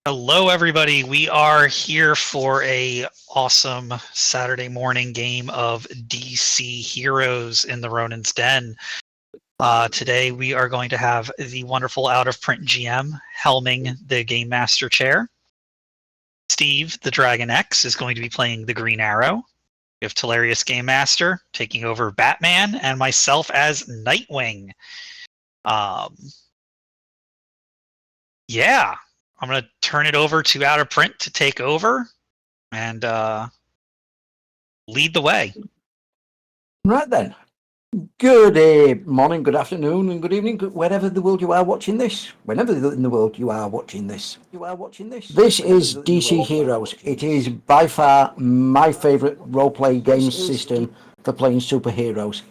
Hello, everybody. We are here for a awesome Saturday morning game of DC Heroes in the Ronin's Den. Today, we are going to have the wonderful Out of Print GM helming the Game Master chair. Steve, the Dragon X, is going to be playing the Green Arrow. We have Telarius Game Master taking over Batman, and myself as Nightwing. Um, yeah, I'm going to turn it over to Out of Print to take over and lead the way. Right then. Good morning, good afternoon, and good evening, wherever in the world you are watching this. Whenever in the world you are watching this. This is DC Heroes. It is by far my favourite role-play game system for playing superheroes.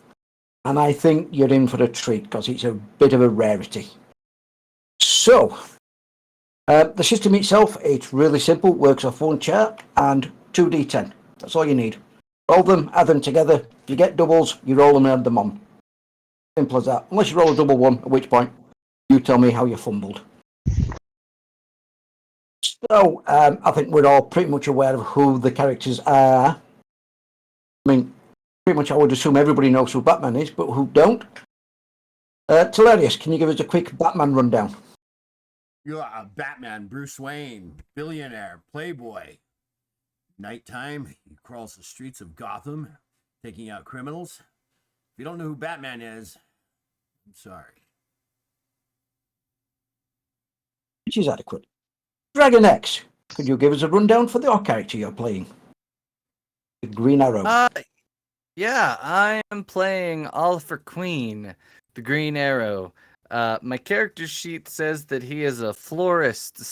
And I think you're in for a treat because it's a bit of a rarity. So, the system itself, it's really simple, works off one chart and 2d10. That's all you need. Roll them, add them together. If you get doubles, you roll them and add them on. Simple as that. Unless you roll a double one, at which point you tell me how you fumbled. So, I think we're all pretty much aware of who the characters are. I mean, pretty much I would assume everybody knows who Batman is, but who don't? Telarius, can you give us a quick Batman rundown? You're Batman, Bruce Wayne, billionaire, playboy. Nighttime, he crawls the streets of Gotham, taking out criminals. If you don't know who Batman is, I'm sorry. Which is adequate. Dragon X, could you give us a rundown for your character you're playing? The Green Arrow. Yeah, I am playing Oliver Queen, the Green Arrow. My character sheet says that he is a florist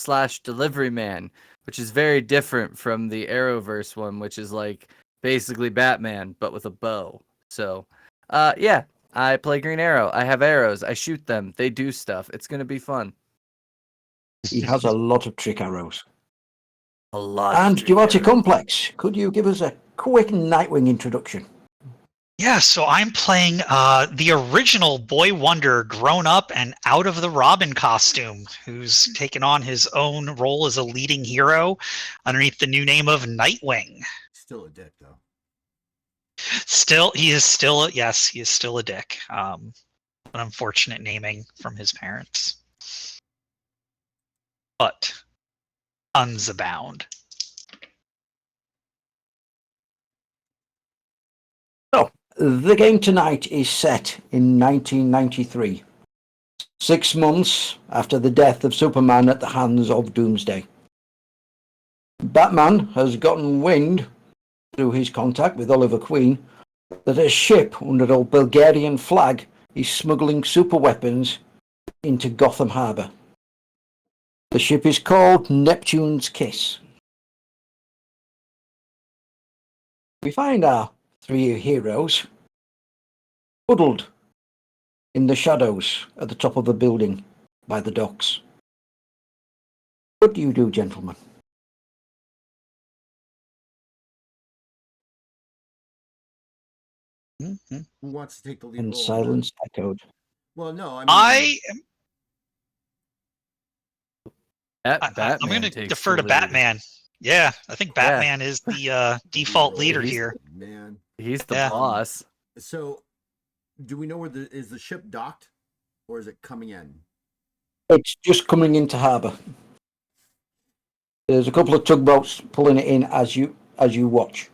/ delivery man, which is very different from the Arrowverse one, which is like basically Batman, but with a bow. So, yeah, I play Green Arrow. I have arrows. I shoot them. They do stuff. It's going to be fun. He has a lot of trick arrows. A lot. And Duarte Complex, could you give us a quick Nightwing introduction? Yeah, so I'm playing the original Boy Wonder grown up and out of the Robin costume, who's taken on his own role as a leading hero underneath the new name of Nightwing. Still a dick, though. He is still a dick. An unfortunate naming from his parents. But puns abound. So, the game tonight is set in 1993, 6 months after the death of Superman at the hands of Doomsday. Batman has gotten wind, through his contact with Oliver Queen, that a ship under a Bulgarian flag is smuggling superweapons into Gotham Harbour. The ship is called Neptune's Kiss. We find our three heroes huddled in the shadows at the top of a building by the docks. What do you do, gentlemen? Mm-hmm. Who wants to take the lead And role? silence echoed. Well, no, I'm going to defer to Batman. Yeah, I think Batman is the default leader here. Man, He's the boss. So, do we know where is the ship docked, or is it coming in? It's just coming into harbour. There's a couple of tugboats pulling it in as you watch.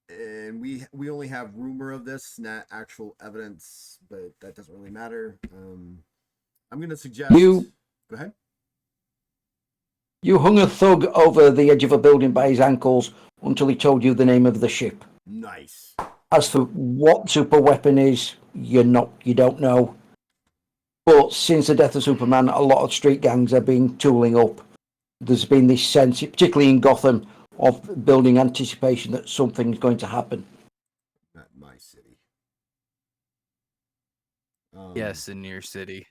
And we only have rumor of this, not actual evidence, but that doesn't really matter. I'm going to suggest. Go ahead. You hung a thug over the edge of a building by his ankles until he told you the name of the ship. Nice. As for what super weapon is, you don't know. But since the death of Superman, a lot of street gangs have been tooling up. There's been this sense, particularly in Gotham, of building anticipation that something's going to happen. Not my city. Yes, in your city.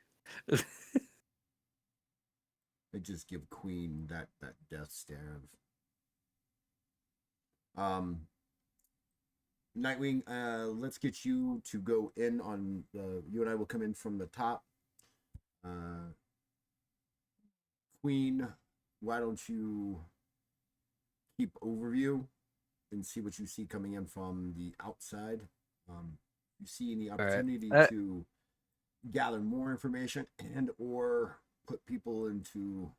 I just give Queen that death stare of. Nightwing, let's get you to go in on you and I will come in from the top. Queen, why don't you keep overview and see what you see coming in from the outside? You see any opportunity to gather more information and or put people into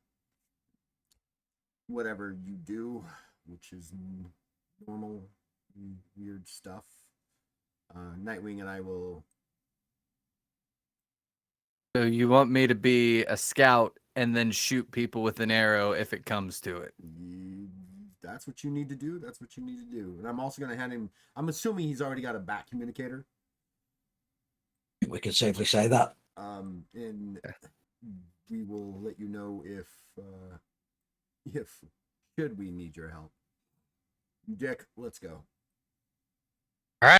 whatever you do, which is normal weird stuff. Nightwing and I will. So you want me to be a scout and then shoot people with an arrow if it comes to it? That's what you need to do. That's what you need to do. And I'm also going to hand him. I'm assuming he's already got a bat communicator. We can safely say that. And we will let you know if should we need your help. Dick, let's go. All right.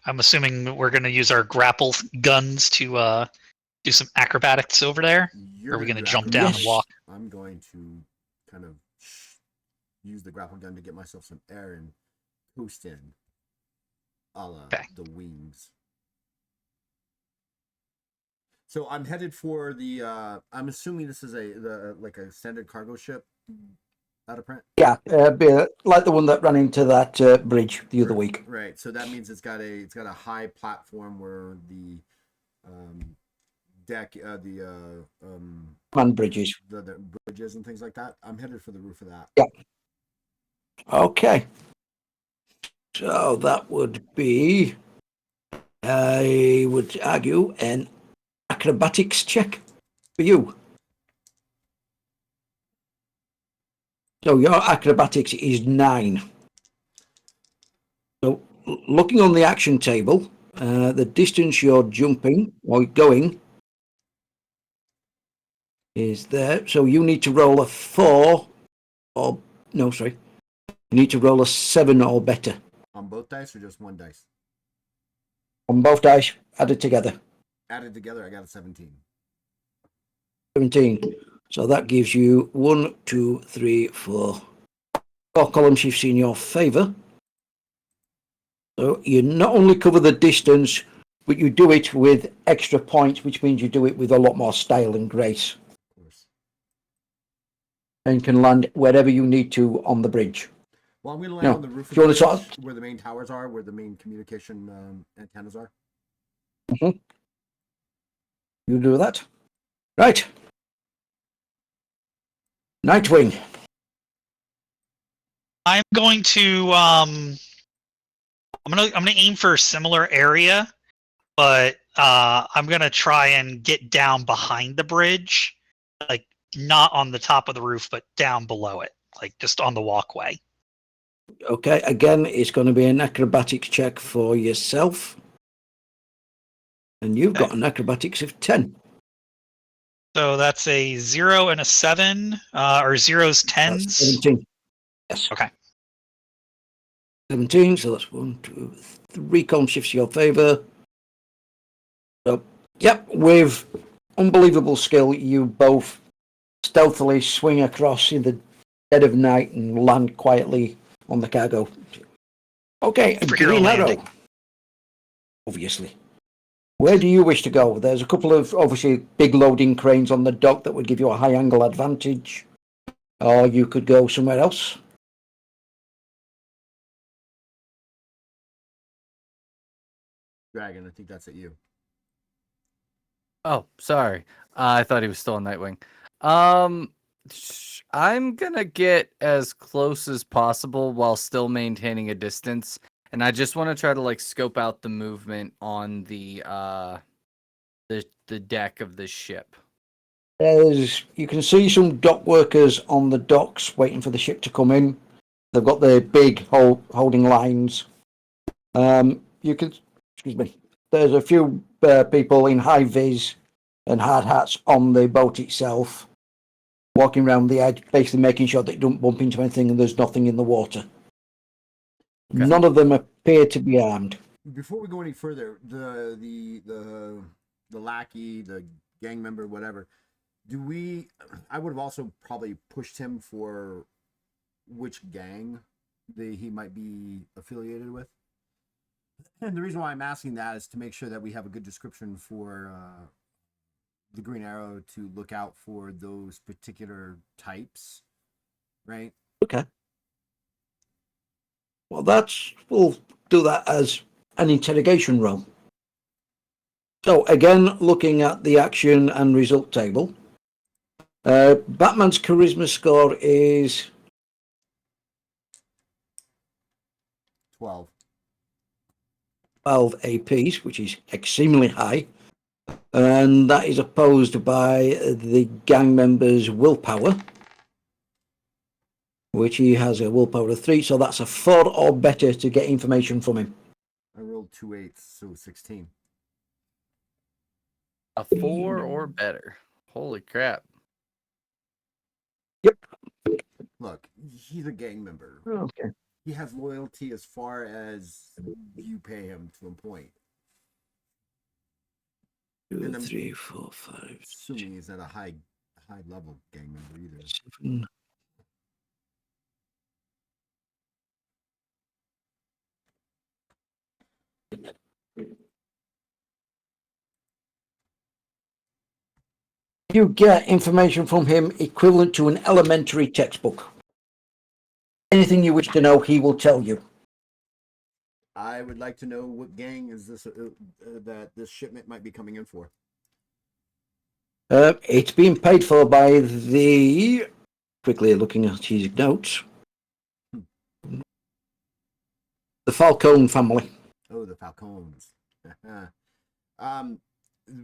I'm assuming we're going to use our grapple guns to do some acrobatics over there. Or are we going to jump down and walk? I'm going to kind of use the grapple gun to get myself some air and coast in, a la the wings. So I'm headed for the. I'm assuming this is like a standard cargo ship. Out of print. Yeah, like the one that ran into that bridge the other week. Right. So that means it's got a high platform where the deck, man bridges, the bridges and things like that. I'm headed for the roof of that. Yeah. Okay. So that would be, I would argue, an acrobatics check for you. So your acrobatics is 9. So looking on the action table, the distance you're jumping or going is there. So you need to roll a 4 or, no, sorry. You need to roll a 7 or better. On both dice or just one dice? On both dice, added together. Added together, I got a 17. 17. So that gives you 1, 2, 3, 4 column shifts in your favour. So you not only cover the distance, but you do it with extra points, which means you do it with a lot more style and grace. Of course. And can land wherever you need to on the bridge. Well, I'm going to land on the roof of the bridge, where the main towers are, where the main communication antennas are. Mm-hmm. You do that. Right. Nightwing. I'm going to I'm gonna aim for a similar area, but I'm gonna try and get down behind the bridge, like not on the top of the roof, but down below it, like just on the walkway. Okay, again, it's going to be an acrobatics check for yourself. And you've got an acrobatics of 10. So that's a 0 and a 7, or 0's 10s. That's 17. Yes. Okay. 17, so that's 1, 2, 3 column shifts to your favour. So, yep, with unbelievable skill, you both stealthily swing across in the dead of night and land quietly on the cargo. Okay, a green arrow. Obviously. Where do you wish to go? There's a couple of, obviously, big loading cranes on the dock that would give you a high angle advantage. Or you could go somewhere else. Dragon, I think that's at you. Oh, sorry. I thought he was still on Nightwing. I'm gonna get as close as possible while still maintaining a distance, and I just want to try to like scope out the movement on the deck of this ship. You can see some dock workers on the docks waiting for the ship to come in. They've got the big holding lines. There's a few people in high vis and hard hats on the boat itself, walking around the edge, basically making sure that you don't bump into anything and there's nothing in the water. Okay. None of them appear to be armed. Before we go any further, the lackey, the gang member, whatever, I would have also probably pushed him for which gang he might be affiliated with. And the reason why I'm asking that is to make sure that we have a good description for the Green Arrow to look out for those particular types, right? Okay. Well, we'll do that as an interrogation roll. So again, looking at the action and result table, Batman's charisma score is 12. 12 APs, which is extremely high, and that is opposed by the gang member's willpower, which he has a willpower of 3, so that's a 4 or better to get information from him. I rolled 2 8s, so 16. A 4 or better. Holy crap. Yep. Look, he's a gang member. Okay. He has loyalty as far as you pay him to a point. 2, 3, 4, 5, Assuming he's at a high level gang member either. 7. You get information from him equivalent to an elementary textbook. Anything you wish to know, he will tell you. I would like to know what gang is this that this shipment might be coming in for. It's being paid for by the... Quickly looking at his notes. The Falcone family. Oh, the Falcons.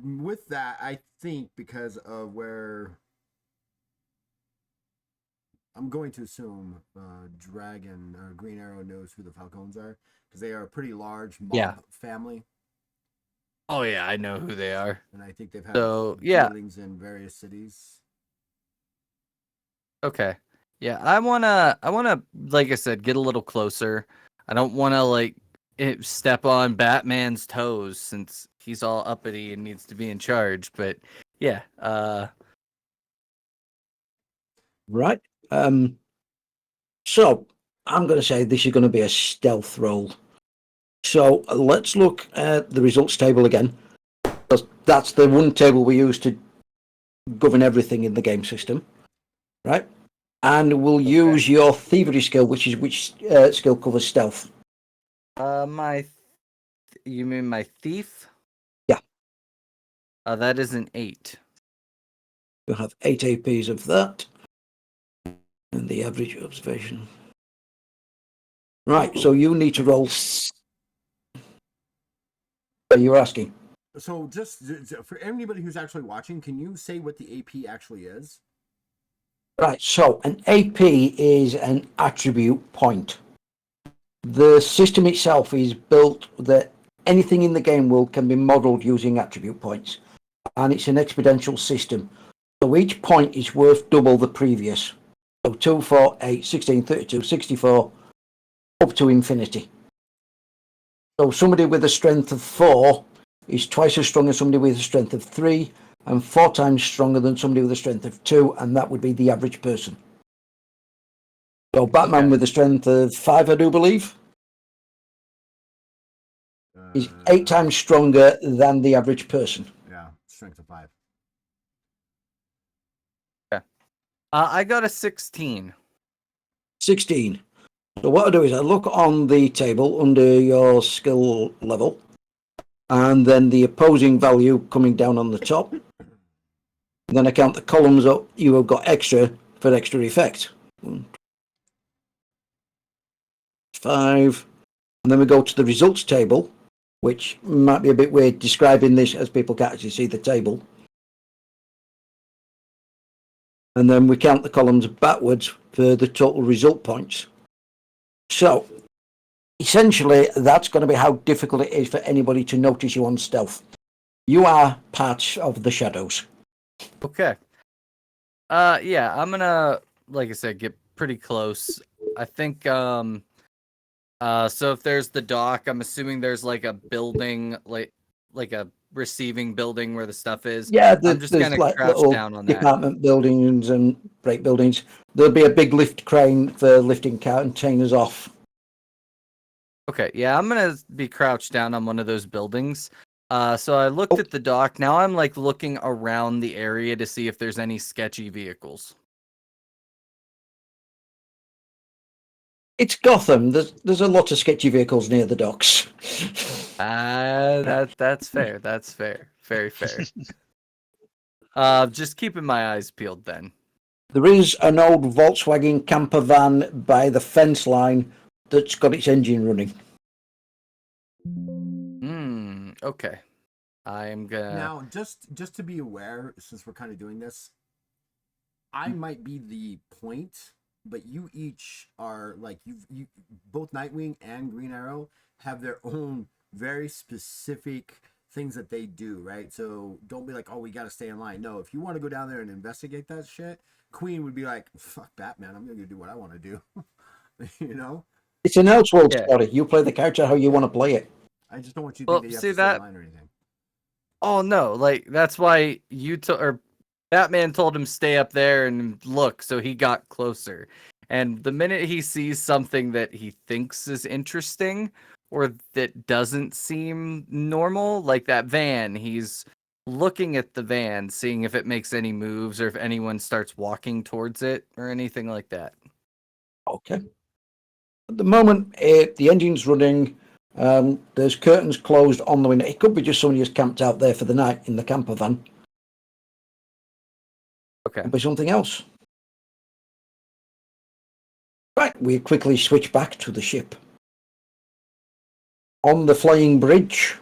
With that, I think because of where I'm going to assume Dragon or Green Arrow knows who the Falcons are because they are a pretty large mob family. Oh yeah, I know who they are. And I think they've had dealings in various cities. Okay. Yeah, I wanna, like I said, get a little closer. I don't wanna step on Batman's toes since he's all uppity and needs to be in charge. But yeah, Right. So I'm going to say this is going to be a stealth roll. So let's look at the results table again. That's the one table we use to govern everything in the game system, right? And we'll use your thievery skill, which skill covers stealth. You mean my thief? Yeah. That is an 8. You'll have 8 APs of that. And the average observation. Right, so you need to roll. You're asking. So just for anybody who's actually watching, can you say what the AP actually is? Right, so an AP is an attribute point. The system itself is built that anything in the game world can be modeled using attribute points. And it's an exponential system. So each point is worth double the previous. So 2, 4, 8, 16, 32, 64, up to infinity. So somebody with a strength of 4 is twice as strong as somebody with a strength of 3, and 4 times stronger than somebody with a strength of 2, and that would be the average person. So Batman with a strength of 5, I do believe, is 8 times stronger than the average person. Yeah, strength of 5. I got a 16. 16. So what I do is I look on the table under your skill level, and then the opposing value coming down on the top. And then I count the columns up you have got extra for extra effect. 5. And then we go to the results table, which might be a bit weird describing this as people can't actually see the table. And then we count the columns backwards for the total result points. So, essentially, that's going to be how difficult it is for anybody to notice you on stealth. You are part of the shadows. Okay. Yeah, I'm gonna, like I said, get pretty close. I think, so if there's the dock, I'm assuming there's like a building, like a receiving building where the stuff is. Yeah, I'm just gonna like crouch little down on that. department buildings and break buildings. There'll be a big lift crane for lifting containers off. Okay, yeah, I'm gonna be crouched down on one of those buildings. So I looked at the dock. Now I'm like looking around the area to see if there's any sketchy vehicles. It's Gotham. There's a lot of sketchy vehicles near the docks. That's fair. That's fair. Very fair. Just keeping my eyes peeled then. There is an old Volkswagen camper van by the fence line that's got its engine running. Okay. I'm gonna. Now, just to be aware, since we're kind of doing this, I might be the point, but you each are like you both Nightwing and Green Arrow have their own very specific things that they do, right? So don't be like, oh, we got to stay in line. No, if you want to go down there and investigate that shit, Queen would be like, fuck Batman, I'm gonna do what I want to do. You know, It's an Elseworld story. You play the character how you want to play it. I just don't want you to think that you have to stay in line or anything. Oh no, like that's why or Batman told him stay up there and look, so he got closer. And the minute he sees something that he thinks is interesting or that doesn't seem normal, like that van, he's looking at the van, seeing if it makes any moves or if anyone starts walking towards it or anything like that. Okay. At the moment, the engine's running. There's curtains closed on the window. It could be just somebody who's camped out there for the night in the camper van. Okay. Could be something else. Right, we quickly switch back to the ship. On the flying bridge,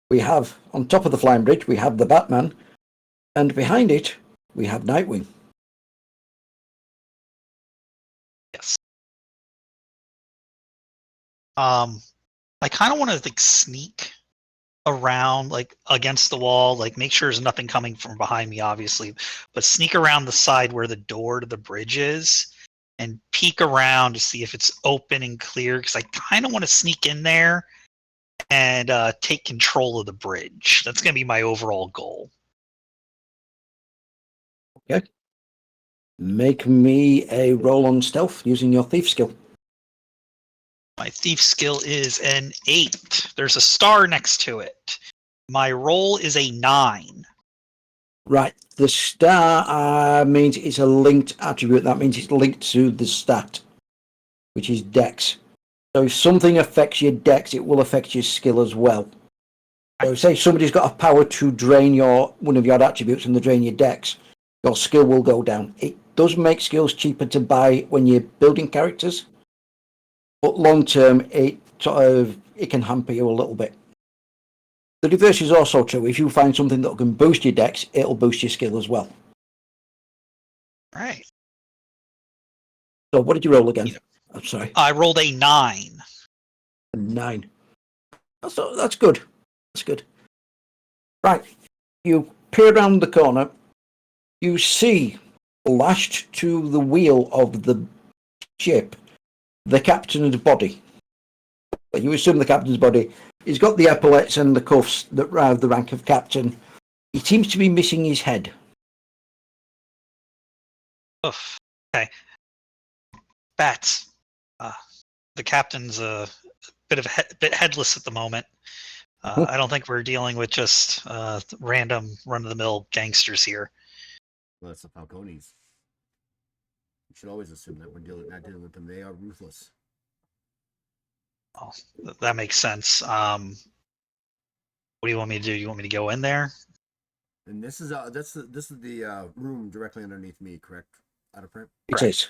we have, on top of the flying bridge, we have the Batman, and behind it, we have Nightwing. Yes. I kind of want to like sneak around, like against the wall, like make sure there's nothing coming from behind me, obviously, but sneak around the side where the door to the bridge is and peek around to see if it's open and clear, because I kind of want to sneak in there and take control of the bridge. That's going to be my overall goal. Okay. Make me a roll on stealth using your thief skill. My thief skill is an 8. There's a star next to it. My roll is a 9. Right. The star means it's a linked attribute. That means it's linked to the stat, which is dex. So if something affects your dex, it will affect your skill as well. So say somebody's got a power to drain one of your attributes and they drain your dex, your skill will go down. It does make skills cheaper to buy when you're building characters, but long term it can hamper you a little bit. The reverse is also true. If you find something that can boost your dex, it'll boost your skill as well. Right. So what did you roll again? I'm sorry. I rolled a 9. A 9. That's good. That's good. Right. You peer around the corner. You see, lashed to the wheel of the ship, the captain's body. You assume the captain's body. He's got the epaulets and the cuffs that have the rank of captain. He seems to be missing his head. Oof. Okay. Bats. The captain's a bit headless at the moment. I don't think we're dealing with just random run-of-the-mill gangsters here. Well, that's the Falcones. You should always assume that we're not dealing with them. They are ruthless. Oh, that makes sense. What do you want me to do? You want me to go in there? And this is the room directly underneath me, correct? Out of print. It is.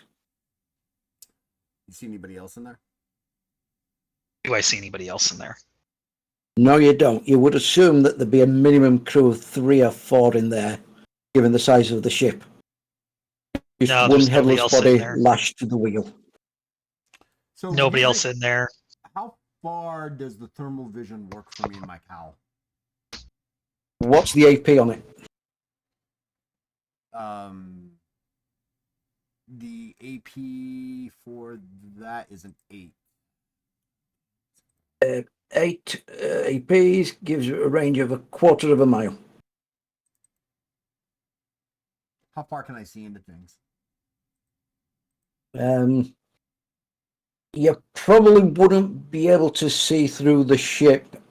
You see anybody else in there? Do I see anybody else in there? No, you don't. You would assume that there'd be a minimum crew of 3 or 4 in there, given the size of the ship. Just No, one there's nobody headless else in body there. lashed to the wheel. So Nobody else in there. How far does the thermal vision work for me in my cowl? What's the AP on it? The AP for that is an 8. 8 APs gives you a range of 1/4 of a mile. How far can I see into things? You probably wouldn't be able to see through the ship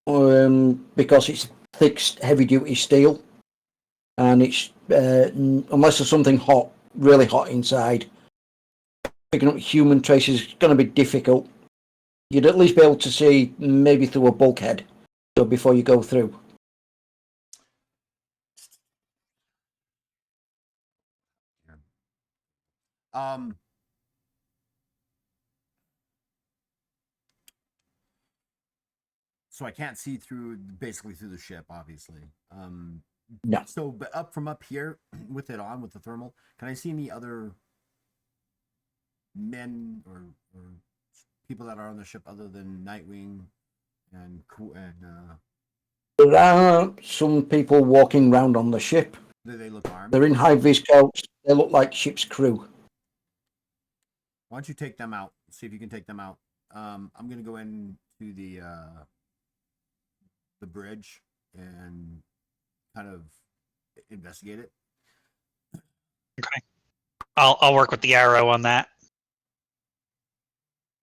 because it's thick, heavy-duty steel, and it's unless there's something hot, really hot inside, picking up human traces is going to be difficult. You'd at least be able to see maybe through a bulkhead, so before you go through. So I can't see basically through the ship, obviously. No. So, but up here, with it on, with the thermal, can I see any other men or people that are on the ship other than Nightwing and There are some people walking around on the ship. do they look armed? They're in high-vis coats. They look like ship's crew. Why don't you take them out? See if you can take them out. I'm gonna go into the bridge and kind of investigate it. Okay. I'll work with the arrow on that.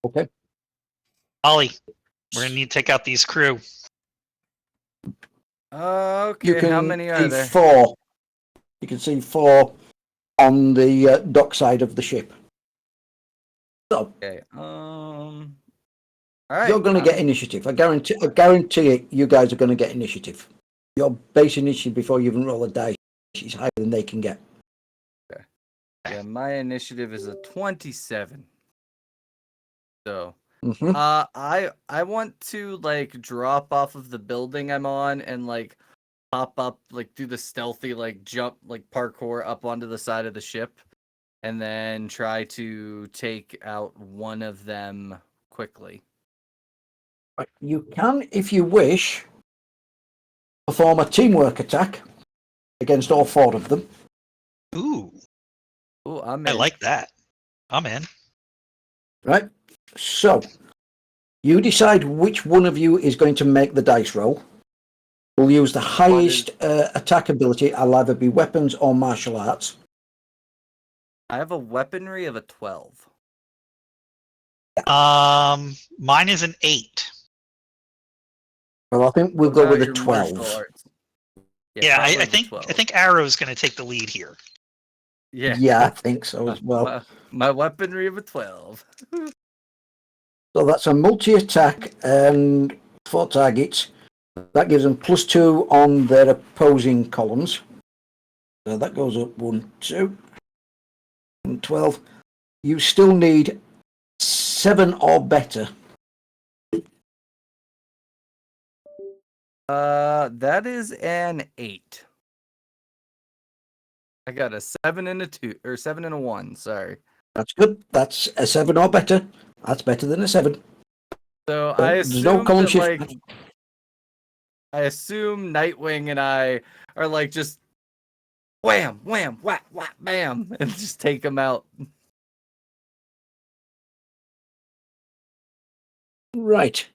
Okay. Ollie, we're gonna need to take out these crew. Okay, You can how many are see there? 4. You can see 4 on the dock side of the ship. So Okay. All right. you're going to get initiative. I guarantee it. You guys are going to get initiative. Your base initiative before you even roll a dice is higher than they can get. Okay. Yeah, my initiative is a 27. So, Mm-hmm. I want to like drop off of the building I'm on and like pop up, like do the stealthy like jump, like parkour up onto the side of the ship, and then try to take out one of them quickly. You can, if you wish, perform a teamwork attack against all 4 of them. Ooh, Oh, I'm I in. like that. I'm in. Right? So you decide which one of you is going to make the dice roll. We'll use the highest attack ability. I'll either be weapons or martial arts. I have a weaponry of a 12. Mine is an 8. Well, I think we'll What go about with a your martial 12. arts? Yeah, probably I the think 12. Arrow's gonna take the lead here. Yeah, I think so as well. My weaponry of a 12. So that's a multi-attack and 4 targets. That gives them +2 on their opposing columns. So that goes up 1, 2, and 12. You still need 7 or better. That is an 8. I got a 7 and a 2, or 7 and a 1. Sorry. That's good. That's a 7 or better. That's better than a 7. So But I there's no assume column that, shift. like, I assume Nightwing and I are like just wham, wham, whap, whap, bam, and just take them out. Right.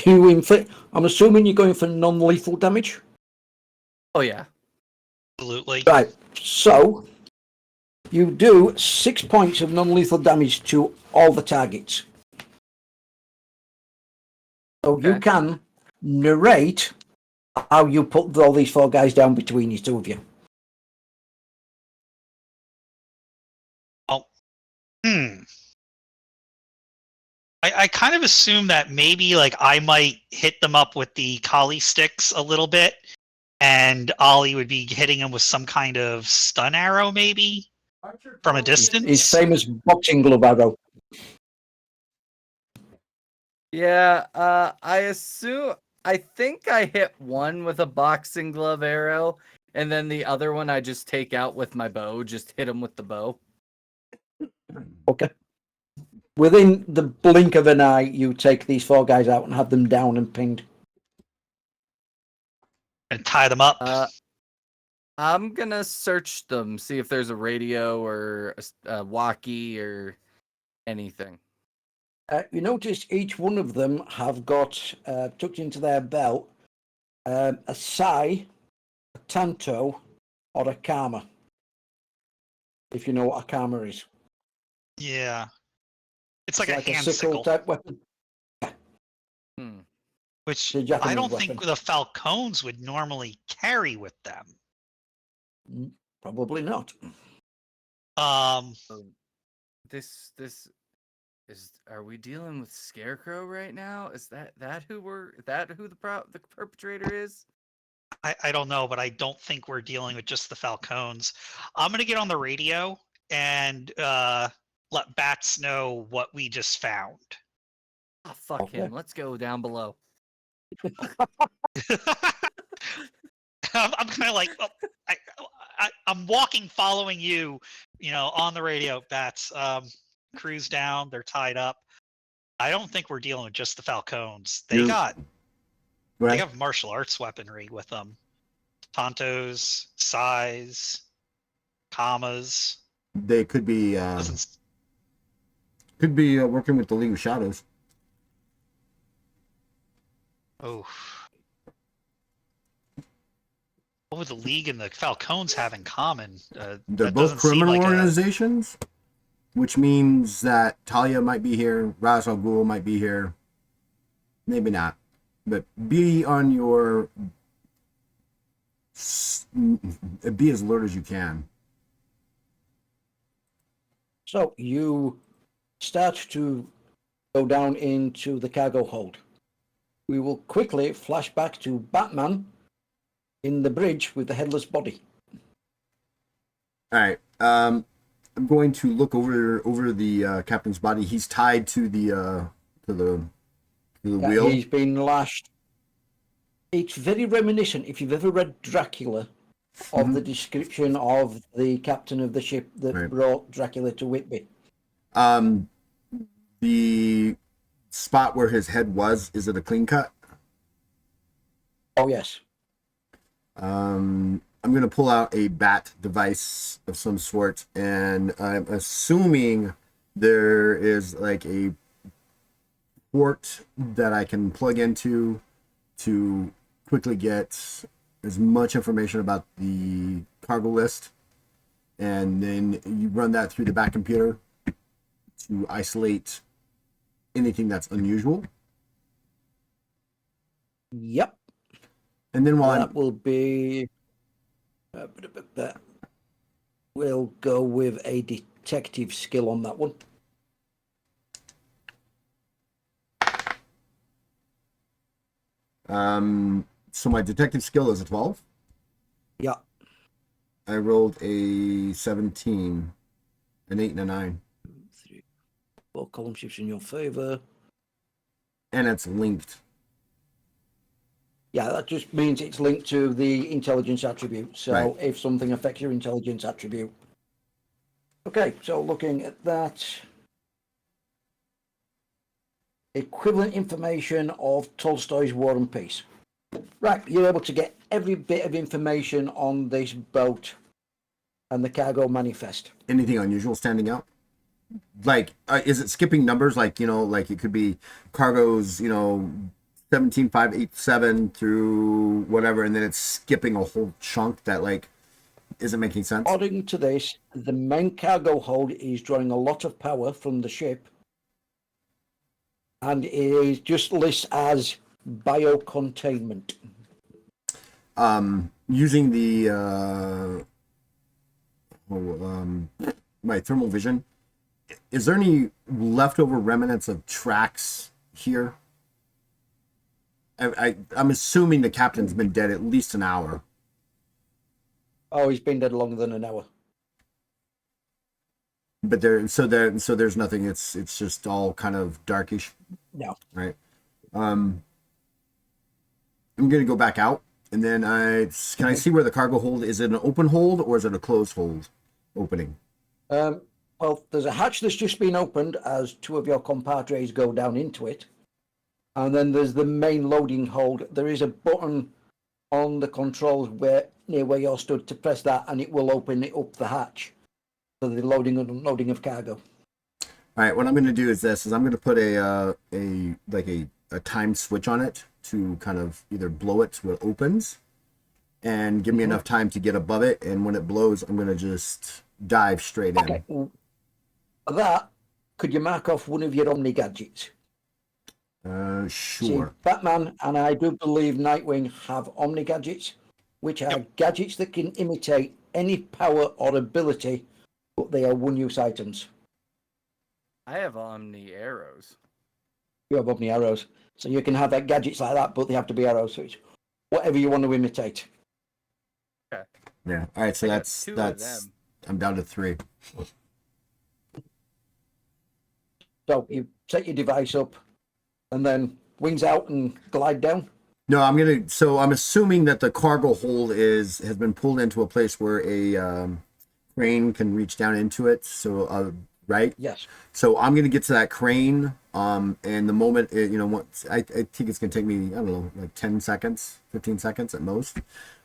You inflict. I'm assuming you're going for non-lethal damage. Oh yeah. Absolutely. Right. So you do 6 points of non-lethal damage to all the targets. So you Okay. can narrate how you put all these 4 guys down between you 2 of you. Oh, I kind of assume that maybe like I might hit them up with the collie sticks a little bit, and Ollie would be hitting him with some kind of stun arrow, maybe from a distance. His famous boxing glove arrow. Yeah, I think I hit one with a boxing glove arrow, and then the other one I just take out with my bow, just hit him with the bow. Okay. Within the blink of an eye, you take these 4 guys out and have them down and pinned. And tie them up. I'm gonna search them, see if there's a radio or a walkie or anything. You notice each one of them have got tucked into their belt a sai, a tanto, or a karma. If you know what a karma is. Yeah. It's like a hand sickle sickle. type weapon. Hmm. which The I Japanese don't weapon. think the Falcons would normally carry with them. Probably not. This is. Are we dealing with Scarecrow right now? Is that who the perpetrator is? I don't know, but I don't think we're dealing with just the Falcons. I'm gonna get on the radio and let Bats know what we just found. Oh, fuck Okay. him. Let's go down below. I'm kind of like, I'm walking, following you, on the radio. Bats, cruise down. They're tied up. I don't think we're dealing with just the Falcons. They have martial arts weaponry with them. Tontos, sais, kamas. They could be working with the League of Shadows. Oh. What would the League and the Falcons have in common? They're both criminal organizations, which means that Talia might be here, Ra's al Ghul might be here. Maybe not. But be on your... Be as alert as you can. So you start to go down into the cargo hold. We will quickly flash back to Batman in the bridge with the headless body. All right. I'm going to look over the captain's body. He's tied to the wheel. He's been lashed. It's very reminiscent, if you've ever read Dracula, of the description of the captain of the ship that brought Dracula to Whitby. The spot where his head was, is it a clean cut? Oh, yes. I'm going to pull out a bat device of some sort, and I'm assuming there is like a port that I can plug into to quickly get as much information about the cargo list, and then you run that through the back computer to isolate anything that's unusual. Yep. And then That will be... we'll go with a detective skill on that one. So my detective skill is a 12. Yeah. I rolled a 17, an 8 and a 9. 4 column shifts in your favor. And it's linked. Yeah, that just means it's linked to the intelligence attribute. So if something affects your intelligence attribute. Okay, so looking at that. Equivalent information of Tolstoy's War and Peace. Right, you're able to get every bit of information on this boat and the cargo manifest. Anything unusual standing out? Like, is it skipping numbers? Like, like it could be cargoes, 17587 through whatever, and then it's skipping a whole chunk that, like, isn't making sense? According to this, the main cargo hold is drawing a lot of power from the ship, and it is just lists as biocontainment. Using the my thermal vision, is there any leftover remnants of tracks here? I'm assuming the captain's been dead at least an hour. Oh, he's been dead longer than an hour. But there's nothing. It's just all kind of darkish. No. Right. I'm gonna go back out, and then can I see where the cargo hold is? It an open hold or is it a closed hold opening? Well, there's a hatch that's just been opened as 2 of your compadres go down into it. And then there's the main loading hold. There is a button on the controls near where you're stood to press that, and it will open it up the hatch for the loading and unloading of cargo. All right, what I'm going to do is this: I'm going to put a time switch on it to kind of either blow it so it opens, and give me enough time to get above it. And when it blows, I'm going to just dive straight in. Okay. For that, could you mark off one of your Omni gadgets? Sure. See, Batman and I do believe Nightwing have Omni gadgets, which are gadgets that can imitate any power or ability, but they are one-use items. I have Omni arrows. You have Omni arrows, so you can have gadgets like that, but they have to be arrows. So it's whatever you want to imitate. Okay. Yeah. All right. So I got that's two of that's. them. I'm down to 3. So you set your device up, and then wings out and glide down. No, So I'm assuming that the cargo hold has been pulled into a place where a crane can reach down into it. So right. Yes. So I'm gonna get to that crane. And the moment once I think it's gonna take me, I don't know, like 10 seconds, 15 seconds at most.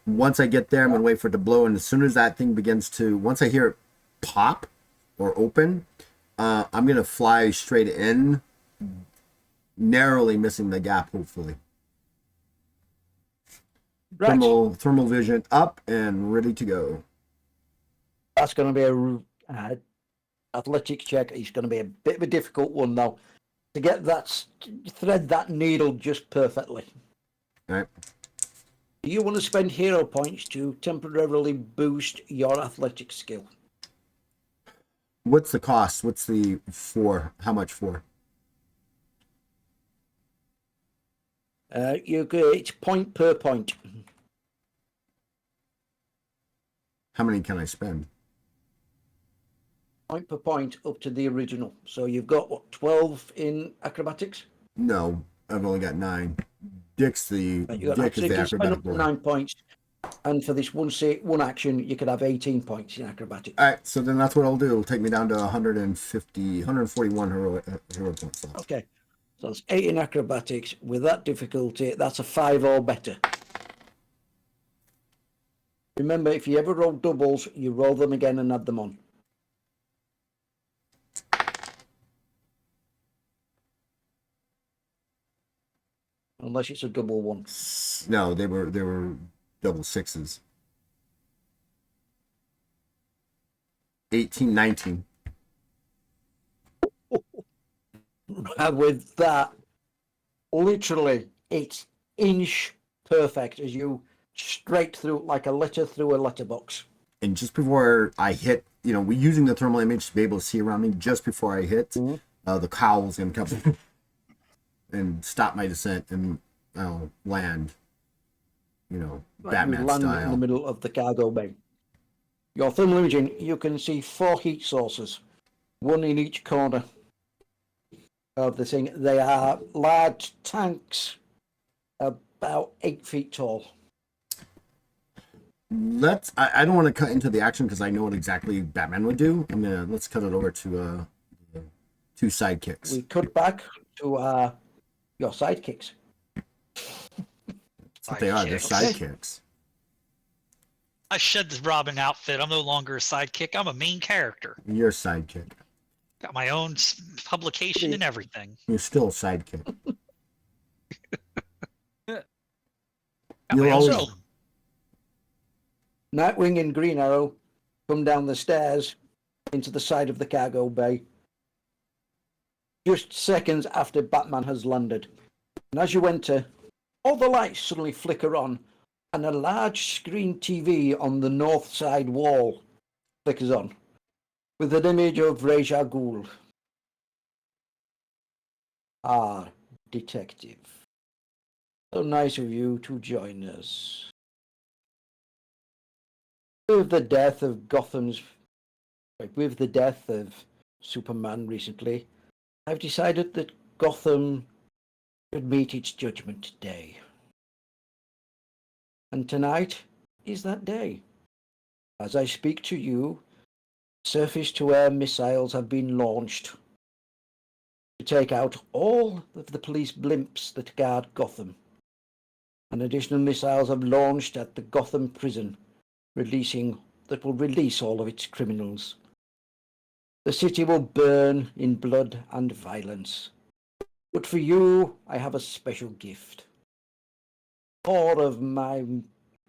Once I get there, I'm gonna wait for it to blow, and as soon as that thing begins to, once I hear it pop or open, I'm gonna fly straight in, narrowly missing the gap, hopefully. Right. Thermal vision up and ready to go. That's going to be a athletics check. It's going to be a bit of a difficult one though, to get that thread that needle just perfectly. All right. Do you want to spend hero points to temporarily boost your athletic skill? What's the cost? What's the for? How much for? It's point per point. How many can I spend? Point per point up to the original. So you've got what, 12 in acrobatics? No, I've only got 9. Dick is the acrobatic up boy. 9 points, and for this one action, you could have 18 points in acrobatics. All right, so then that's what I'll do. It'll take me down to 141 hero points left. Okay, so that's 8 in acrobatics. With that difficulty, that's a 5 or better. Remember, if you ever roll doubles, you roll them again and add them on. Unless it's a double one. No, they were double 6s. 18, 19. And with that, literally, it's inch perfect as you straight through, like a letter through a letterbox. And just before I hit, we're using the thermal image to be able to see around me. Just before I hit, the cowl's gonna come and stop my descent, and I'll land. Batman land style. in the middle of the cargo bay. Your thermal imaging, you can see 4 heat sources, 1 in each corner of the thing. They are large tanks, about 8 feet tall. I don't want to cut into the action because I know what exactly Batman would do. Let's cut it over to 2 sidekicks. We cut back to your sidekicks. That's what they are. They're sidekicks. I shed the Robin outfit. I'm no longer a sidekick. I'm a main character. You're a sidekick. Got my own publication and everything. You're still a sidekick. You're also Nightwing and Green Arrow come down the stairs into the side of the cargo bay just seconds after Batman has landed. And as you enter, all the lights suddenly flicker on, and a large screen TV on the north side wall flickers on, with an image of Ra's al Ghul. Ah, detective. So nice of you to join us. With the death of Superman recently, I've decided that Gotham should meet its judgment day. And tonight is that day. As I speak to you, surface-to-air missiles have been launched to take out all of the police blimps that guard Gotham. And additional missiles have launched at the Gotham prison, that will release all of its criminals. The city will burn in blood and violence. But for you, I have a special gift. 4 of my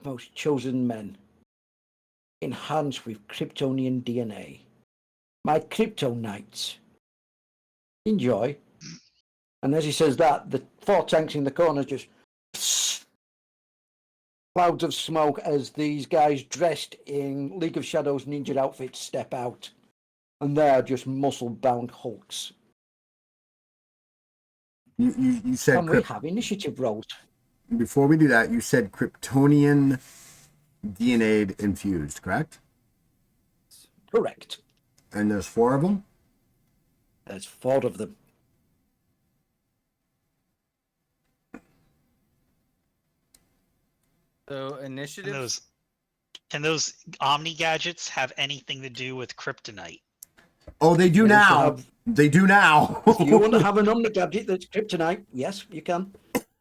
most chosen men, enhanced with Kryptonian DNA. My Kryptonites. Enjoy. And as he says that, the 4 tanks in the corner just clouds of smoke as these guys dressed in League of Shadows ninja outfits step out. And they're just muscle-bound hulks. You said Can we have initiative rolls? before we do that, you said Kryptonian DNA infused, correct? Correct. And there's 4 of them? There's 4 of them. So initiative. Can those Omni gadgets have anything to do with kryptonite? Oh, they do They also now. have- They do now. If you want to have an Omni gadget that's kryptonite, yes, you can.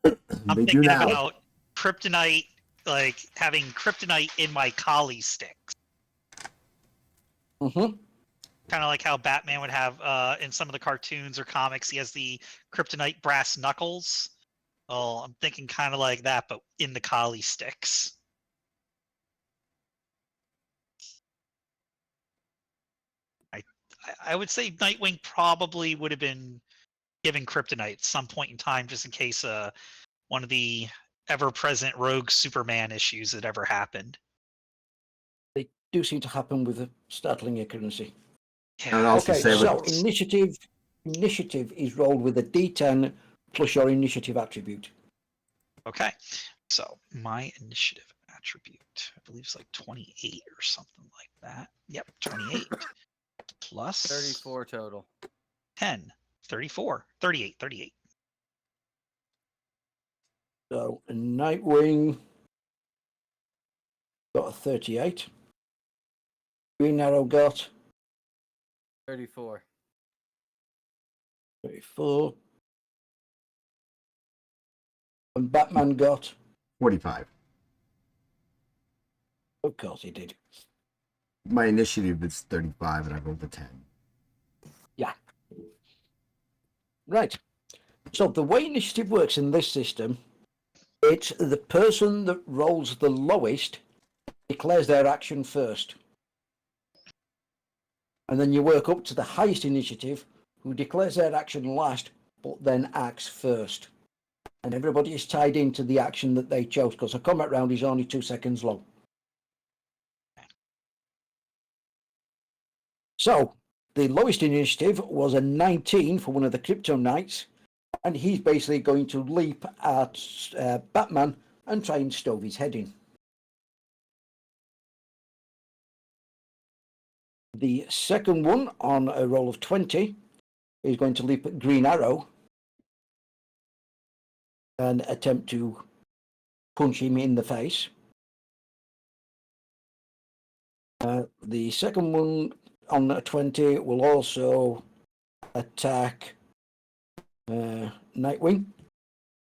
I'm They do thinking now. about kryptonite, like having kryptonite in my collie sticks. Mm-hmm. Kind of like how Batman would have in some of the cartoons or comics, he has the kryptonite brass knuckles. Oh, I'm thinking kind of like that, but in the collie sticks. I would say Nightwing probably would have been given kryptonite at some point in time, just in case one of the ever-present rogue Superman issues that ever happened. They do seem to happen with a startling accuracy. And also Okay, say so with- initiative is rolled with a D10 plus your initiative attribute. Okay, so my initiative attribute, I believe it's like 28 or something like that. Yep, 28 plus 34 total. 10, 34, 38, 38. So Nightwing got a 38. Green Arrow got 34. 34. And Batman got, 45. of course he did. My initiative is 35 and I rolled a 10. Yeah. Right. So the way initiative works in this system, it's the person that rolls the lowest declares their action first. And then you work up to the highest initiative, who declares their action last, but then acts first. And everybody is tied into the action that they chose, because a combat round is only 2 seconds long. So, the lowest initiative was a 19 for one of the Crypto Knights, and he's basically going to leap at Batman and try and stove his head in. The second one, on a roll of 20, is going to leap at Green Arrow and attempt to punch him in the face. The second one on a 20 will also attack Nightwing.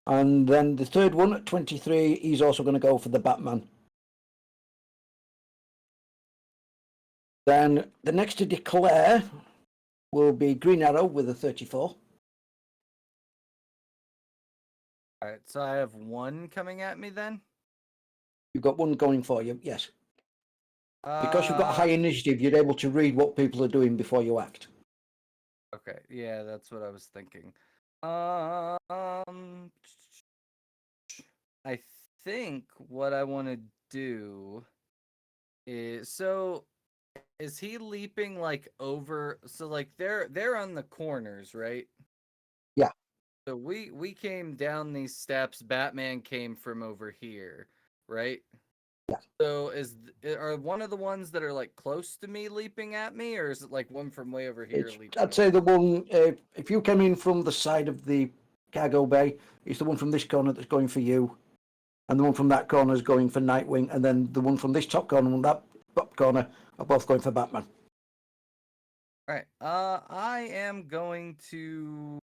And then the third one at 23, he's also going to go for the Batman. Then the next to declare will be Green Arrow with a 34. All right, so I have 1 coming at me then. You've got one going for you, yes. Because you've got high initiative, you're able to read what people are doing before you act. Okay, yeah, that's what I was thinking. I think what I want to do is, so is he leaping like over? So like they're on the corners, right? Yeah. So we came down these steps. Batman came from over here, right? Yeah. So are one of the ones that are like close to me leaping at me, or is it like one from way over here leaping? I'd say the one, if you came in from the side of the cargo bay, it's the one from this corner that's going for you, and the one from that corner is going for Nightwing, and then the one from this top corner and that top corner are both going for Batman. All right. I am going to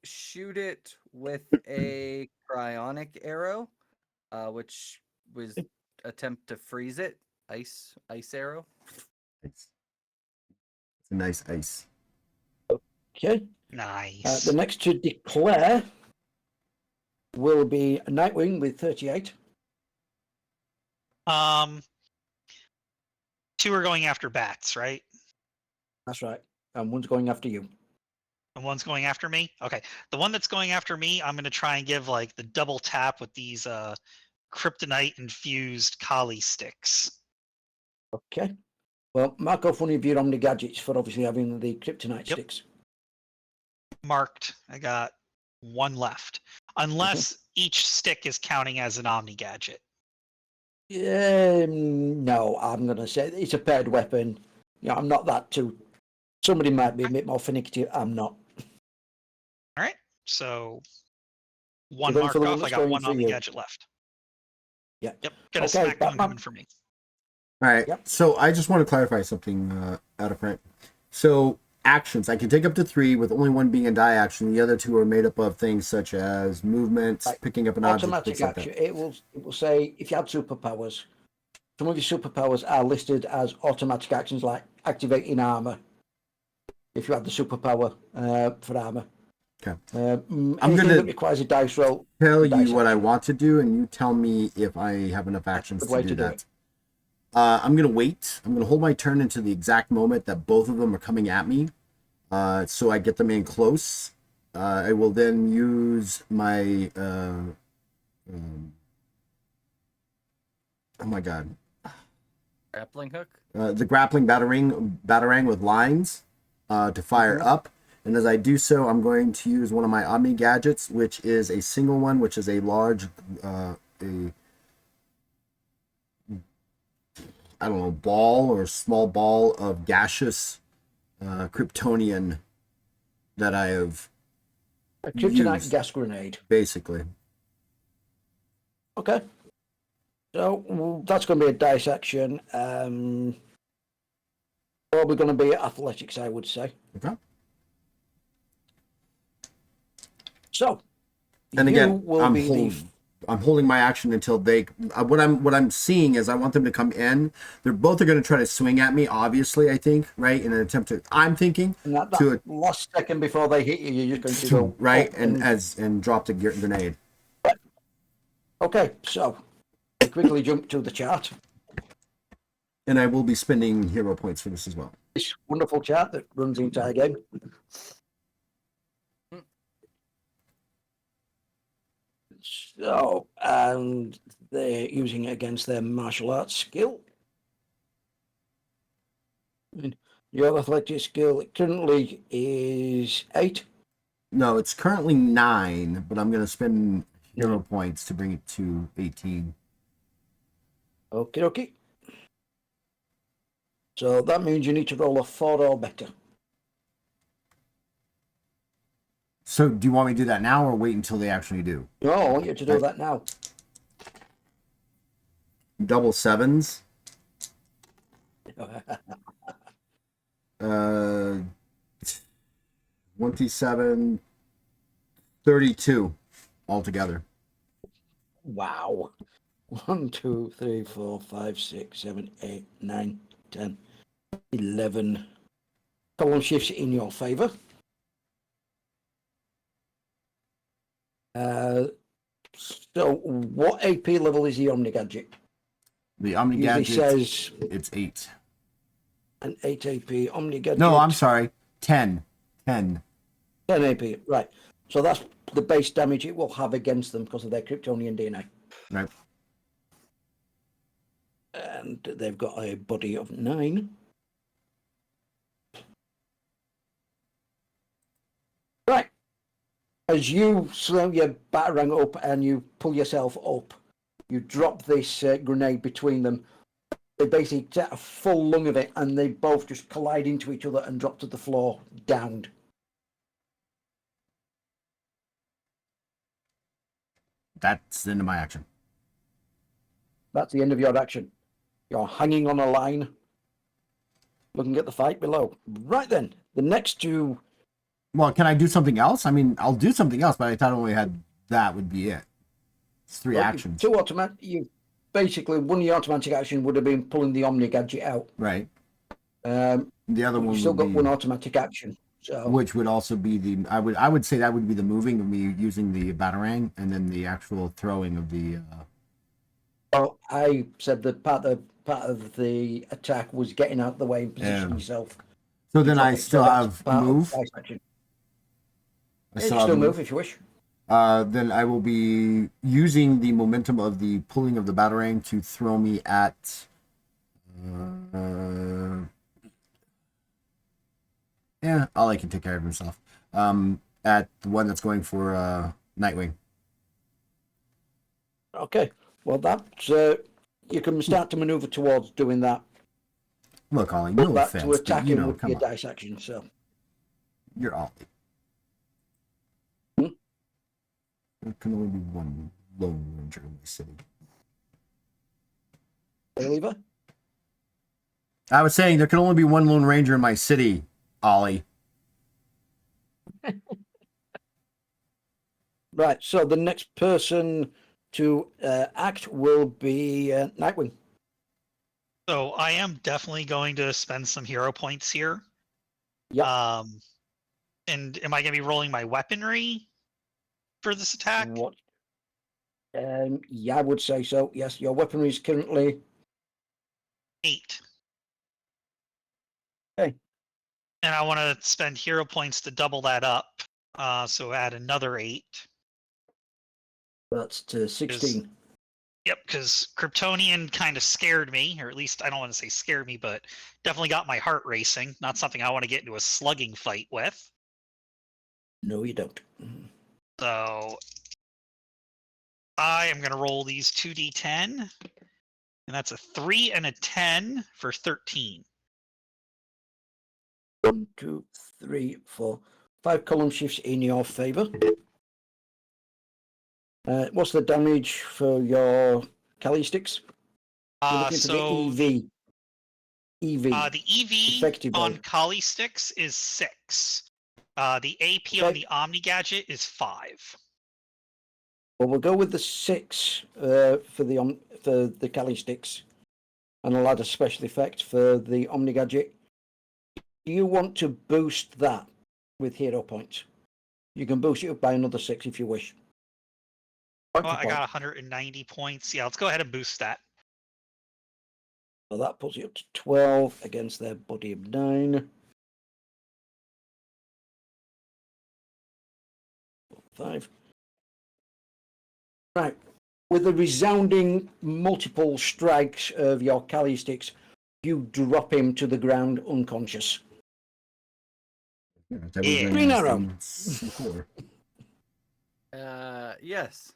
shoot it with a cryonic arrow, which was attempt to freeze it. Ice arrow. It's a nice ice. Okay. Nice. The next to declare will be Nightwing with 38. 2 are going after bats, right? That's right. And one's going after you. And one's going after me? Okay. The one that's going after me, I'm going to try and give like the double tap with these kryptonite-infused Kali sticks. Okay. Well, mark off one of your Omni gadgets for obviously having the kryptonite Yep. sticks. Marked. I got one left. Unless each stick is counting as an Omni gadget. No, I'm going to say it's a paired weapon. You know, I'm not that too. Somebody might be a bit more finicky. I'm not. All right. So one You're going for marked the one off. I that's got going one for Omni you. gadget left. Yeah. Yep. Got a Okay, smack one Batman. coming for me. All right. Yep. So I just want to clarify something out of print. So actions, I can take up to 3 with only one being a die action. The other 2 are made up of things such as movement, Right. picking up an object, Automatic things like action. that. It will say if you had superpowers. Some of your superpowers are listed as automatic actions, like activating armor. If you have the superpower for armor. Okay. I'm I'm anything gonna that requires a dice roll. Tell a dice you what I action. want to do, and you tell me if I have enough actions good to way do to do that. it. I'm gonna wait. I'm gonna hold my turn until the exact moment that both of them are coming at me, so I get them in close. I will then use my oh my god, Grappling hook. the grappling batarang with lines to fire up. And as I do so, I'm going to use one of my Omni gadgets, which is a single one, which is a large, ball or small ball of gaseous Kryptonian that I have A kryptonite used, gas grenade. basically. Okay. So that's going to be a dice action. Probably going to be athletics, I would say. Okay. So, And you again, will I'm be holding my action until they. What I'm seeing is I want them to come in. They're both are going to try to swing at me. Obviously, I think right in an attempt to. I'm thinking that to last second before they hit you, you're just going to go right up and drop the grenade. Okay, so we quickly jump to the chart. And I will be spending hero points for this as well. This wonderful chart that runs the entire game. So, and they're using it against their martial arts skill. Your athletic skill currently is 8. No, it's currently 9, but I'm going to spend hero points to bring it to 18. Okie dokie. So that means you need to roll a 4 or better. So do you want me to do that now or wait until they actually do? No, I want you to do that now. Double 7s. 27, 32 altogether. Wow. 1, 2, 3, 4, 5, 6, 7, 8, 9, 10, 11. Column shifts in your favor. So what AP level is the Omni gadget? The Omni Usually gadget, says it's 8. an 8 AP Omni gadget. No, I'm sorry. 10. 10. 10 AP, right. So that's the base damage it will have against them because of their Kryptonian DNA. Right. And they've got a body of 9. Right. As you slam your batarang up and you pull yourself up, you drop this grenade between them. They basically get a full lung of it and they both just collide into each other and drop to the floor, downed. That's the end of my action. That's the end of your action. You're hanging on a line, looking at the fight below. Right then, the next two. Well, can I do something else? I mean, I'll do something else, but I thought I only had that would be it. It's 3 actions. Two automatic. You basically one of your automatic actions would have been pulling the Omni gadget out. Right. The other one you've still would got be, one automatic action. So which would also be the I would say that would be the moving of me using the batarang and then the actual throwing of the. Oh, I said that part of the attack was getting out of the way and positioning yourself. So then I still have move. I You still can have still the move if you wish. Then I will be using the momentum of the pulling of the batarang to throw me at. Yeah, Ollie can take care of himself. At the one that's going for Nightwing. Okay. Well, that's you can start to maneuver towards doing that. Look, Ollie, Put no that to offense, but attack you him know, with come your on, dice action. So, you're Ollie. Hmm? There can only be one Lone Ranger in the city. hey, Levi. I was saying there can only be one Lone Ranger in my city, Ollie. Right. So the next person to act will be Nightwing. So I am definitely going to spend some hero points here. Yep. And am I going to be rolling my weaponry for this attack? What? Yeah, I would say so. Yes, your weaponry is currently 8. Okay. And I want to spend hero points to double that up. So add another 8. That's to 16. Yep, because Kryptonian kind of scared me, or at least I don't want to say scared me, but definitely got my heart racing. Not something I want to get into a slugging fight with. No, you don't. So I am going to roll these 2d10, and that's a 3 and a 10 for 13. 1, 2, 3, 4, 5 column shifts in your favor. What's the damage for your Kali sticks? You're looking for So the EV. EV. the EV Effectively. on Kali sticks is 6. The AP on Okay. the Omni Gadget is 5. Well, we'll go with the 6 for the Kali sticks, and I'll add a special effect for the Omni Gadget. Do you want to boost that with hero points? You can boost it up by another 6 if you wish. Well, I got 190 points. Yeah, let's go ahead and boost that. So that puts you up to 12 against their body of 9. 5. Right. With the resounding multiple strikes of your Kali sticks, you drop him to the ground unconscious. Yeah, that was Yeah. Green arrow. C4. Yes.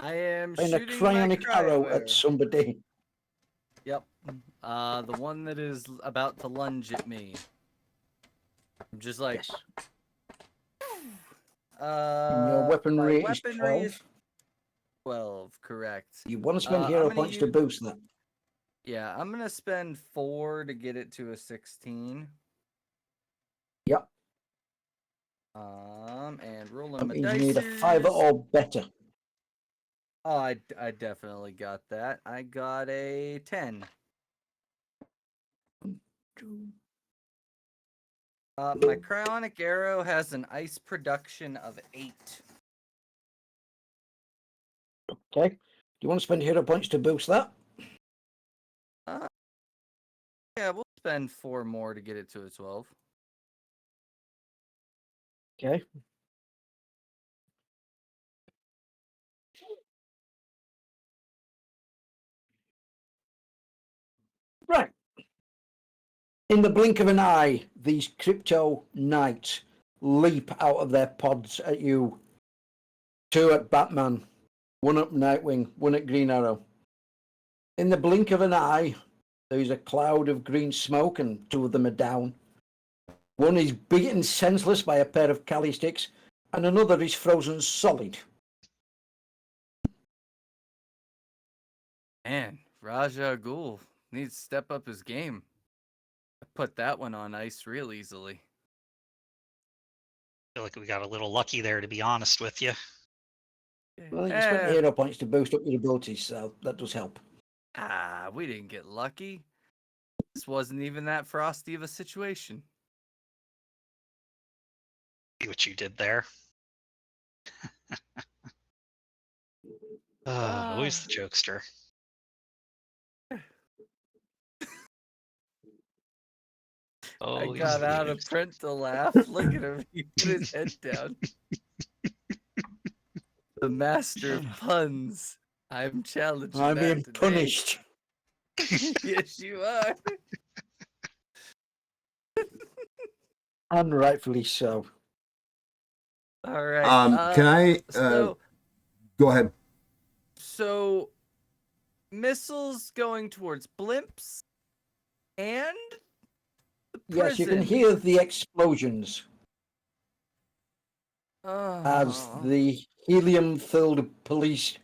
I am And a shooting my cryonic arrow cryo at somebody. Yep. The one that is about to lunge at me. I'm just like. Yes. And your weaponry my is weaponry 12. is 12, correct. You want to spend I'm hero gonna points to use- boost that. Yeah, I'm gonna spend 4 to get it to a 16. Yep. And rolling That my means dice. you need a 5 or better. Oh, I definitely got that. I got a 10. My cryonic arrow has an ice production of 8. Okay. Do you want to spend hero points to boost that? Yeah, we'll spend 4 more to get it to a 12. Okay. Right. In the blink of an eye, these crypto knights leap out of their pods at you. 2 at Batman, 1 at Nightwing, 1 at Green Arrow. In the blink of an eye, there's a cloud of green smoke and 2 of them are down. 1 is beaten senseless by a pair of Kali sticks, and another is frozen solid. Man, Raja Ghul needs to step up his game. I put that one on ice real easily. I feel like we got a little lucky there, to be honest with you. Well, you spent hero points to boost up your abilities, so that does help. We didn't get lucky. This wasn't even that frosty of a situation. See what you did there. Always the jokester. Oh, I he's got out of amused. print to laugh. Look at him. He put his head down. The master of puns. I'm challenging I'm that being today. punished. Yes, you are. And rightfully so. All right. Can I go ahead? So missiles going towards blimps and the Yes, you can prison. hear the explosions as Oh. the helium-filled police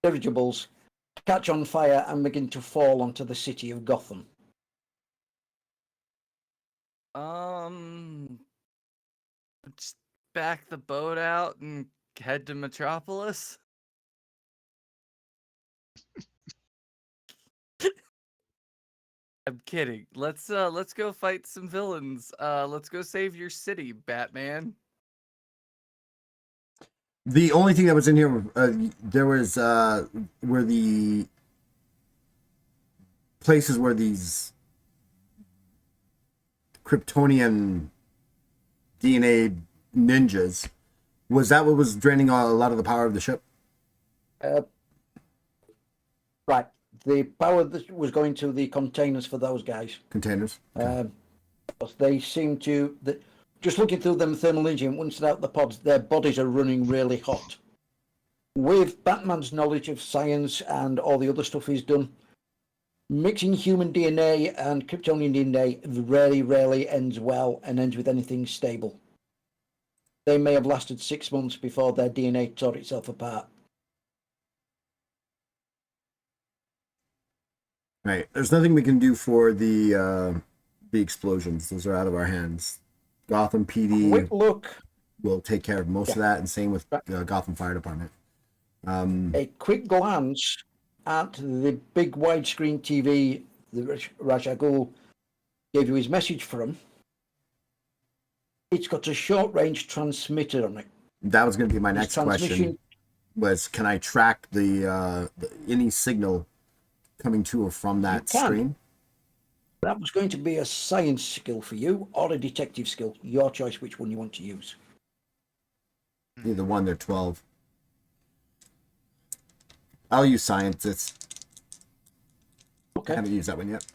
dirigibles catch on fire and begin to fall onto the city of Gotham. Just back the boat out and head to Metropolis. I'm kidding. Let's go fight some villains. Let's go save your city, Batman. The only thing that was in here, there was were the places where these Kryptonian DNA ninjas. Was that what was draining a lot of the power of the ship? Right. The power that was going to the containers for those guys. Containers. They seem to... Just looking through them thermal imaging, once they're out the pods, their bodies are running really hot. With Batman's knowledge of science and all the other stuff he's done, mixing human DNA and Kryptonian DNA very rarely ends well and ends with anything stable. They may have lasted 6 months before their DNA tore itself apart. Right. There's nothing we can do for the explosions. Those are out of our hands. Gotham PD Quick look. will take care of most of that, and same with Gotham Fire Department. A quick glance at the big widescreen TV that Ra's al Ghul gave you his message from. It's got a short-range transmitter on it. That was going to be my This next question. Was can I track the any signal coming to or from that stream? That was going to be a science skill for you or a detective skill. Your choice which one you want to use. Either one, they're 12. I'll use science. Okay. I haven't used that one yet.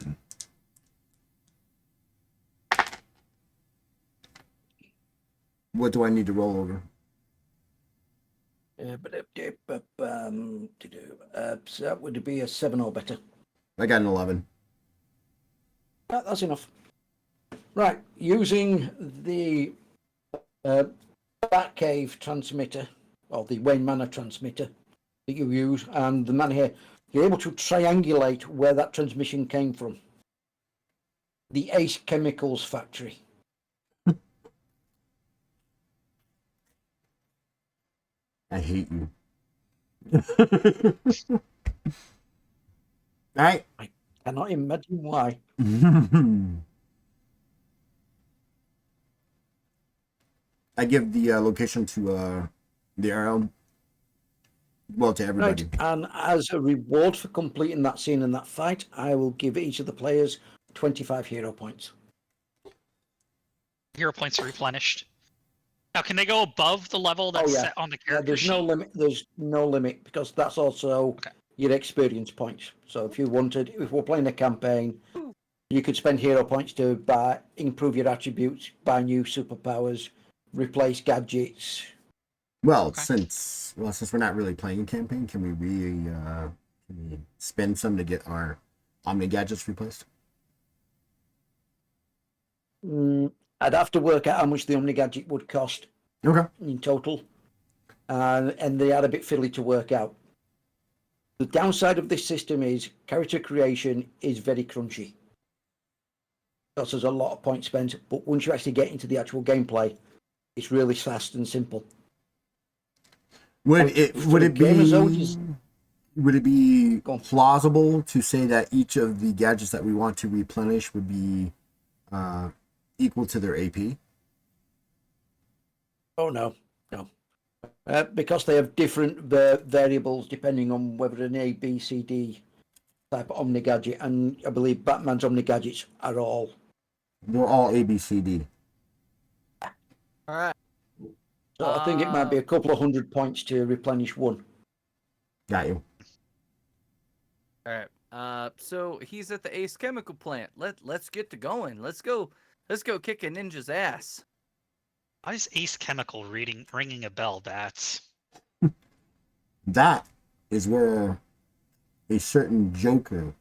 What do I need to roll over? So that would be a 7 or better. I got an 11. That's enough. Right, using the Batcave transmitter, or the Wayne Manor transmitter that you use, and the man here, you're able to triangulate where that transmission came from. The Ace Chemicals factory. I hate you. All right. I cannot imagine why. I give the location to the arrow. Well, to everybody. Right, and as a reward for completing that scene and that fight, I will give each of the players 25 hero points. Hero points are replenished. Now, can they go above the level that's set on the character there's sheet? no limit. There's no limit because that's also your experience points. So if you wanted, if we're playing a campaign, you could spend hero points to improve your attributes, buy new superpowers, replace gadgets. Well, since we're not really playing a campaign, can we spend some to get our Omni gadgets replaced? I'd have to work out how much the Omni gadget would cost in total, and they are a bit fiddly to work out. The downside of this system is character creation is very crunchy. Because there's a lot of points spent, but once you actually get into the actual gameplay, it's really fast and simple. Would it be plausible to say that each of the gadgets that we want to replenish would be equal to their AP? Oh no. Because they have different variables depending on whether an A, B, C, D type of Omni gadget, and I believe Batman's Omni gadgets are all. They're all ABCD. All right. So I think it might be a couple of 100 points to replenish one. Got you. All right. So he's at the Ace Chemical plant. Let's get to going. Let's go kick a ninja's ass. Why is Ace Chemical ringing a bell, Bats? That is where a certain Joker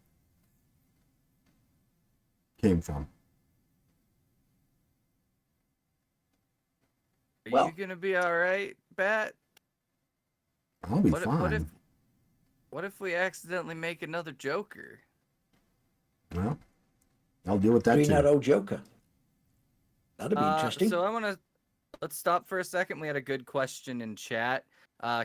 came from. Are Well- you gonna be all right, Bat? I'll be fine. What if we accidentally make another Joker? Well, I'll deal with that Green too. Arrow Joker. That'd be interesting. So let's stop for a second. We had a good question in chat.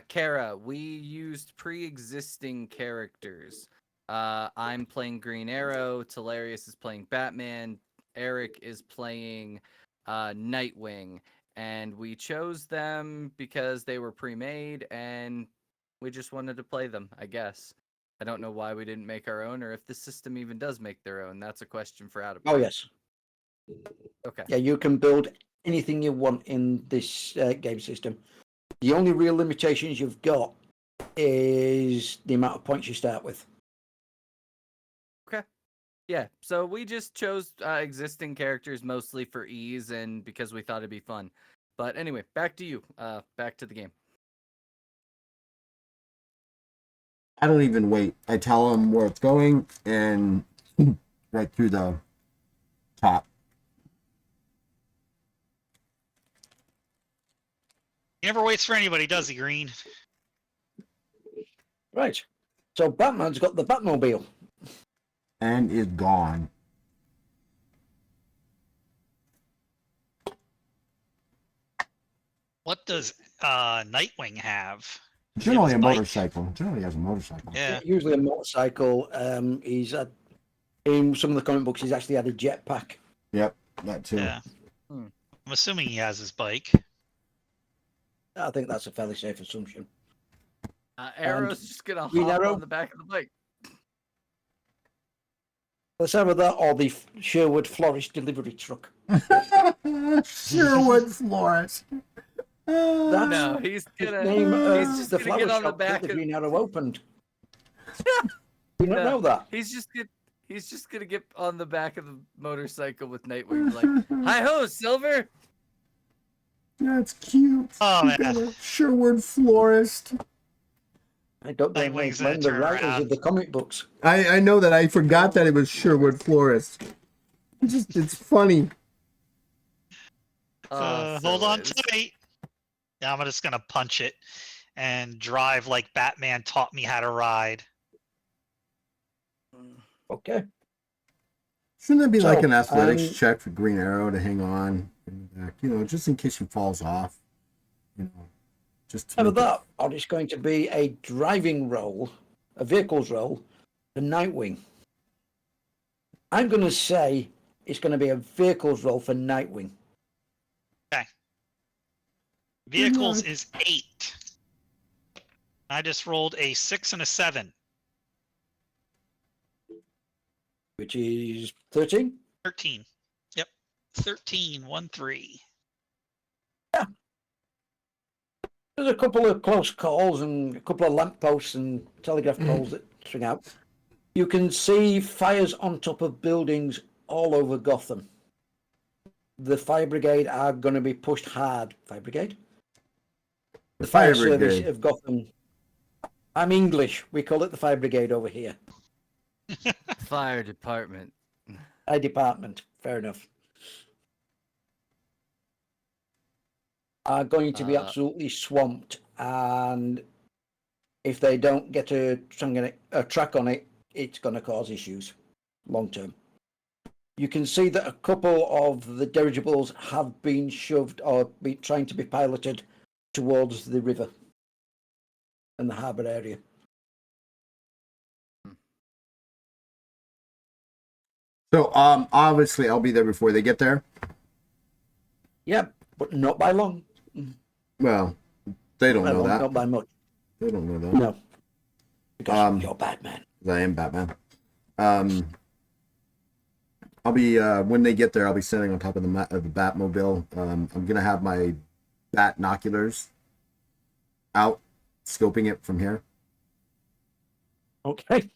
Kara, we used pre-existing characters. I'm playing Green Arrow. Talarius is playing Batman. Eric is playing Nightwing. And we chose them because they were pre-made, and we just wanted to play them, I guess. I don't know why we didn't make our own, or if the system even does make their own. That's a question for Out of Oh, yes. Okay. Yeah, you can build anything you want in this game system. The only real limitations you've got is the amount of points you start with. Yeah, so we just chose existing characters mostly for ease and because we thought it'd be fun. But anyway, back to you. Back to the game. I don't even wait. I tell them where it's going and right through the top. He never waits for anybody, does he, Green? Right. So Batman's got the Batmobile. And is gone. What does Nightwing have? Generally a his bike? motorcycle. Generally has a motorcycle. Yeah. Usually a motorcycle. He's had, in some of the comic books, he's actually had a jetpack. Yep, that too. Yeah. Hmm. I'm assuming he has his bike. I think that's a fairly safe assumption. Arrow's just gonna Green hop Arrow? on the back of the bike. Let's have that or the Sherwood Florist delivery truck. Sherwood Florist. That's No, he's the gonna name he's of just the gonna flower get on the shop that back the of Green Arrow opened. You don't No. know that? he's just gonna get on the back of the motorcycle with Nightwing like, hi ho, Silver! That's cute. Oh, You man. got a Sherwood Florist. I don't Nightwing's gonna blame the turn writers around. of the comic books. I know that. I forgot that it was Sherwood Florist. It's funny. Hold on Silver. tight. Yeah, I'm just gonna punch it and drive like Batman taught me how to ride. Okay. Shouldn't that be So, like an athletics um, check for Green Arrow to hang on in the back? You know, just in case he falls off. You know, just to Either make it- that, or it's going to be a driving role, a vehicles role, for Nightwing. I'm going to say it's going to be a vehicles role for Nightwing. Vehicles luck. is 8. I just rolled a 6 and a 7. Which is 13. 13. Yep. 13, 1, 3. There's a couple of close calls and a couple of lampposts and telegraph poles that swing out. You can see fires on top of buildings all over Gotham. The fire brigade are going to be pushed hard. Fire brigade? The Fire fire service brigade. of Gotham. I'm English. We call it the fire brigade over here. Fire department. Fire department. Fair enough. Are going to be absolutely swamped, and if they don't get a track on it, it's going to cause issues long term. You can see that a couple of the dirigibles have been shoved or be trying to be piloted towards the river and the harbour area. So, obviously, I'll be there before they get there. Yep, but not by long. Well, they don't By know long, that. not by much. They don't know that. No, because Um, you're Batman. I am Batman. I'll be when they get there. I'll be sitting on top of the Batmobile. I'm gonna have my bat binoculars out, scoping it from here. Okay.